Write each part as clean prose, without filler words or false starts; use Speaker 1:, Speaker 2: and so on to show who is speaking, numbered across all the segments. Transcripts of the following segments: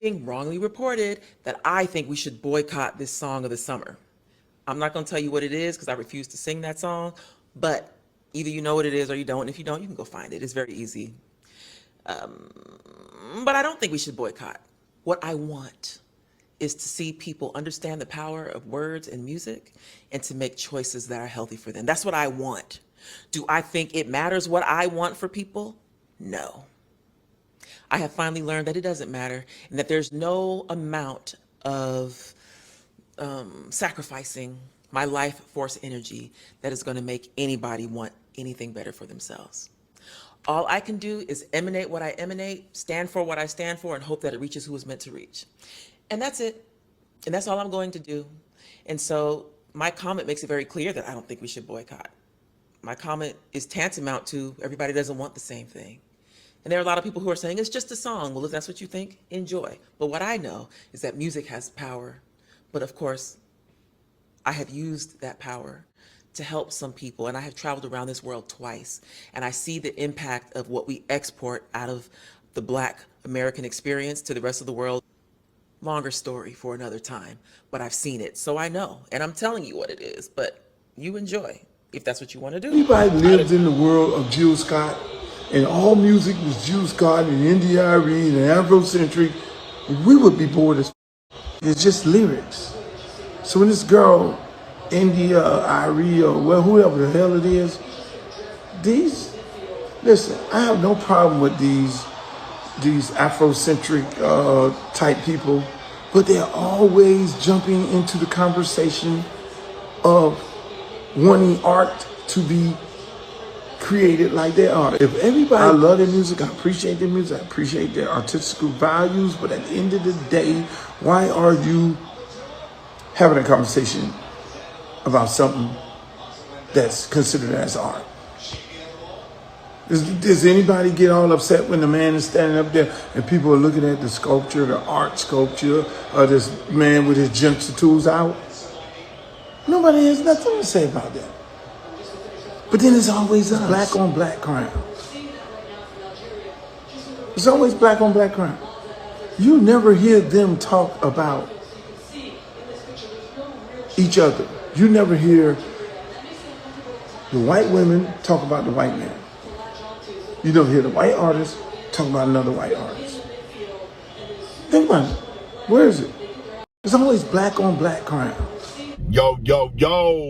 Speaker 1: being wrongly reported that I think we should boycott this song of the summer. I'm not going to tell you what it is because I refuse to sing that song, but either you know what it is or you don't. And if you don't, you can go find it. It's very easy. But I don't think we should boycott. What I want is to see people understand the power of words and music and to make choices that are healthy for them. That's what I want. Do I think it matters what I want for people? No. I have finally learned that it doesn't matter and that there's no amount of sacrificing my life force energy that is going to make anybody want anything better for themselves. All I can do is emanate what I emanate, stand for what I stand for, and hope that it reaches who it's meant to reach. And that's it. And that's all I'm going to do. And so my comment makes it very clear that I don't think we should boycott. My comment is tantamount to everybody doesn't want the same thing. And there are a lot of people who are saying it's just a song. Well, if that's what you think, enjoy. But what I know is that music has power. But of course, I have used that power to help some people. And I have traveled around this world twice. And I see the impact of what we export out of the Black American experience to the rest of the world. Longer story for another time, but I've seen it, so I know. And I'm telling you what it is, but you enjoy if that's what you want to do.
Speaker 2: Anybody lived in the world of Jill Scott, and all music was Jill Scott and India Arie and Afrocentric, we would be bored as it's just lyrics. So when this girl, India Arie or well, whoever the hell it is, listen, I have no problem with these Afrocentric type people, but they're always jumping into the conversation of wanting art to be created like they are. If everybody, I love their music, I appreciate their music, I appreciate their artistic values, but at the end of the day, why are you having a conversation about something that's considered as art? Does anybody get all upset when the man is standing up there and people are looking at the sculpture, the art sculpture, or this man with his jumper tools out? Nobody has nothing to say about that. But then it's always us. Black on black crime. It's always black on black crime. You never hear them talk about each other. You never hear the white women talk about the white man. You don't hear the white artist talk about another white artist. Think about it. Where is it? It's always black on black crime.
Speaker 3: Yo,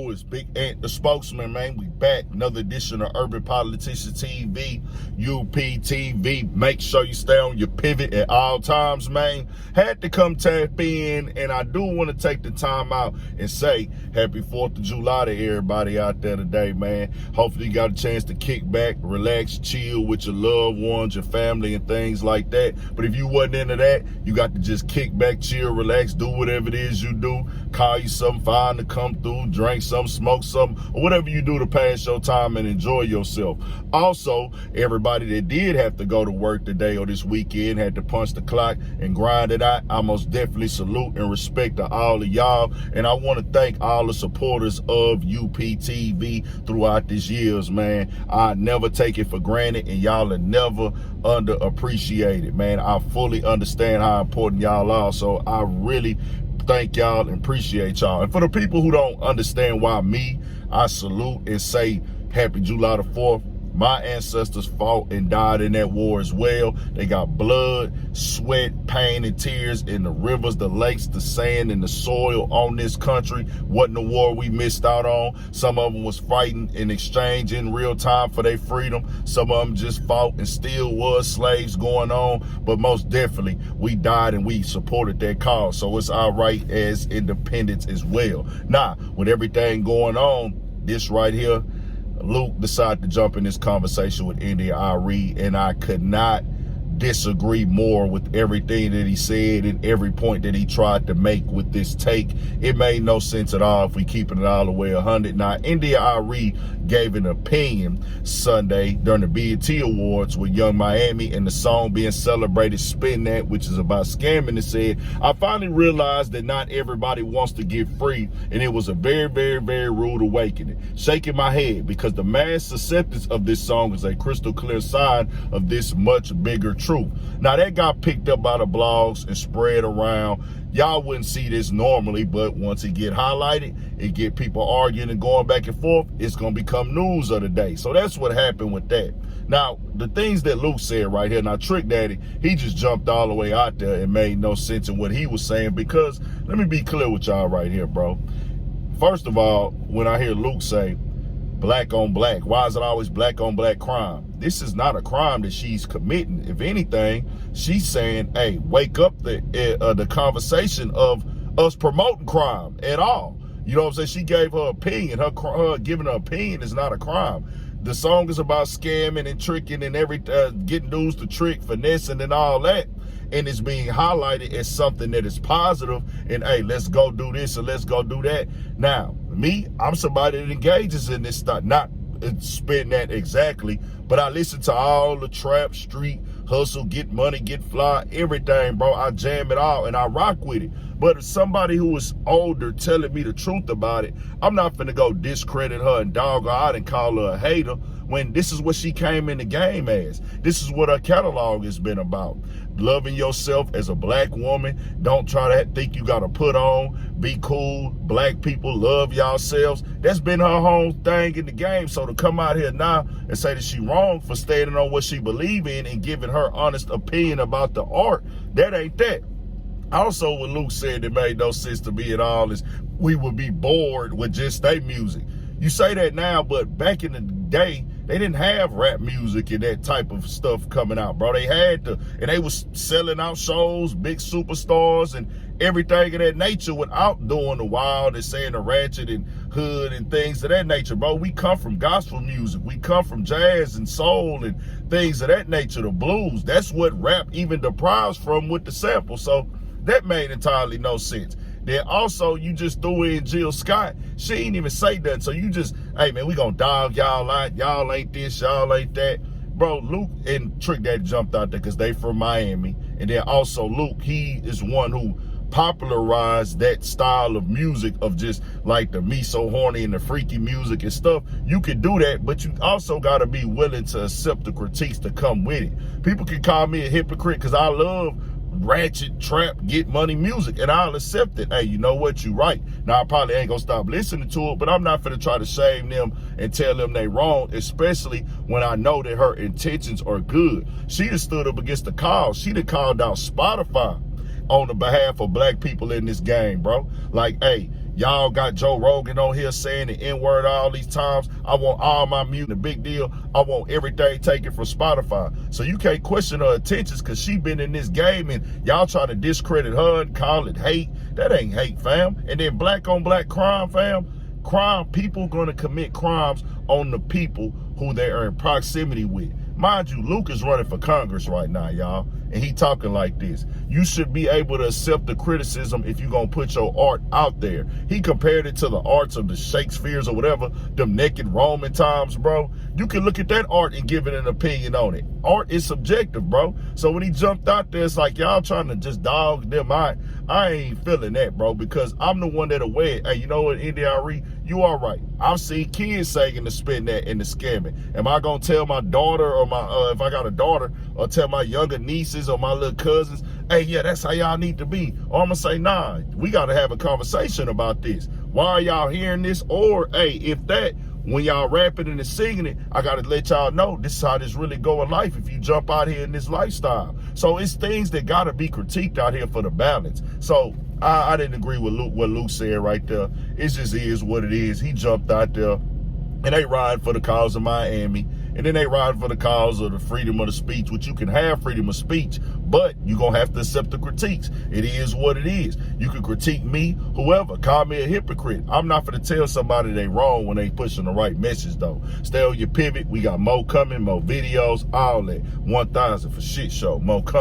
Speaker 3: it's Big Ant, the spokesman, man. We back. Another edition of Urban Politician TV, UPTV. Make sure you stay on your pivot at all times, man. Had to come tap in, and I do want to take the time out and say happy 4th of July to everybody out there today, man. Hopefully you got a chance to kick back, relax, chill with your loved ones, your family, and things like that. But if you wasn't into that, you got to just kick back, chill, relax, do whatever it is you do. Call you something fine to come through, drink something, smoke something, or whatever you do to pass your time and enjoy yourself. Also, everybody that did have to go to work today or this weekend, had to punch the clock and grind it out, I most definitely salute and respect to all of y'all. And I want to thank all the supporters of UPTV throughout these years, man. I never take it for granted, and y'all are never underappreciated, man. I fully understand how important y'all are, so I really thank y'all and appreciate y'all. And for the people who don't understand why I salute and say happy July the 4th. My ancestors fought and died in that war as well. They got blood, sweat, pain, and tears in the rivers, the lakes, the sand, and the soil on this country. Wasn't a war we missed out on. Some of them was fighting in exchange in real time for their freedom. Some of them just fought and still was slaves going on. But most definitely, we died and we supported that cause. So it's our right as independents as well. Now, with everything going on, this right here, Luke decided to jump in this conversation with India Arie, and I could not disagree more with everything that he said and every point that he tried to make with this take. It made no sense at all if we keep it all the way 100. Now, India Arie gave an opinion Sunday during the BET Awards with Young Miami and the song being celebrated, Spin That, which is about scamming, and said, I finally realized that not everybody wants to get free, and it was a very, very, very rude awakening. Shaking my head because the mass acceptance of this song is a crystal clear sign of this much bigger truth. Now that got picked up by the blogs and spread around. Y'all wouldn't see this normally, but once it get highlighted, it get people arguing and going back and forth, it's going to become news of the day. So that's what happened with that. Now, the things that Luke said right here, now Trick Daddy, he just jumped all the way out there and made no sense in what he was saying, because let me be clear with y'all right here, bro. First of all, when I hear Luke say, black on black, why is it always black on black crime? This is not a crime that she's committing. If anything, she's saying, hey, wake up the conversation of us promoting crime at all. You know what I'm saying? She gave her opinion. Her giving her opinion is not a crime. The song is about scamming and tricking and getting dudes to trick, finessing and all that. And it's being highlighted as something that is positive. And hey, let's go do this and let's go do that. Now, me, I'm somebody that engages in this stuff, not spitting that exactly, but I listen to all the trap, street, hustle, get money, get fly, everything, bro. I jam it all and I rock with it. But if somebody who is older telling me the truth about it, I'm not finna go discredit her and dog her out and call her a hater when this is what she came in the game as. This is what her catalog has been about. Loving yourself as a black woman. Don't try to think you gotta put on, be cool. Black people love yourselves. That's been her whole thing in the game. So to come out here now and say that she wrong for standing on what she believe in and giving her honest opinion about the art, that ain't that. Also, what Luke said that made no sense to me at all is we would be bored with just their music. You say that now, but back in the day, they didn't have rap music and that type of stuff coming out, bro. They had to, and they was selling out shows, big superstars and everything of that nature without doing the wild and saying the ratchet and hood and things of that nature, bro. We come from gospel music. We come from jazz and soul and things of that nature, the blues. That's what rap even deprives from with the sample. So that made entirely no sense. Then also, you just threw in Jill Scott. She ain't even say nothing. So you just, hey, man, we gonna dog y'all out. Y'all ain't this, y'all ain't that. Bro, Luke and Trick Daddy jumped out there because they from Miami. And then also Luke, he is one who popularized that style of music of just like the me so horny and the freaky music and stuff. You can do that, but you also got to be willing to accept the critiques that come with it. People can call me a hypocrite because I love ratchet, trap, get money music, and I'll accept it. Hey, you know what? You right. Now, I probably ain't gonna stop listening to it, but I'm not gonna try to shame them and tell them they wrong, especially when I know that her intentions are good. She just stood up against the cause. She done called out Spotify on the behalf of black people in this game, bro. Like, hey, y'all got Joe Rogan on here saying the N-word all these times. I want all my music, a big deal. I want everything taken from Spotify. So you can't question her intentions because she been in this game and y'all trying to discredit her and call it hate. That ain't hate, fam. And then black on black crime, fam. Crime, people gonna commit crimes on the people who they are in proximity with. Mind you, Luke is running for Congress right now, y'all, and he talking like this. You should be able to accept the criticism if you're going to put your art out there. He compared it to the arts of the Shakespeare's or whatever, them naked Roman times, bro. You can look at that art and give it an opinion on it. Art is subjective, bro. So when he jumped out there, it's like y'all trying to just dog them out. I ain't feeling that, bro, because I'm the one that'll wear it. Hey, you know what, Arie, you are right. I've seen kids saying to spin that and the scamming. Am I going to tell my daughter or if I got a daughter, or tell my younger nieces or my little cousins, hey, yeah, that's how y'all need to be? Or I'm going to say, nah, we got to have a conversation about this. Why are y'all hearing this? Or, hey, if that, when y'all rapping and singing it, I got to let y'all know this is how this really go in life if you jump out here in this lifestyle. So it's things that got to be critiqued out here for the balance. So I didn't agree with what Luke said right there. It just is what it is. He jumped out there and they ride for the cause of Miami. And then they ride for the cause of the freedom of the speech, which you can have freedom of speech, but you're going to have to accept the critiques. It is what it is. You can critique me, whoever, call me a hypocrite. I'm not going to tell somebody they wrong when they pushing the right message, though. Stay on your pivot. We got more coming, more videos, all that. 1,000 for shit show. More coming.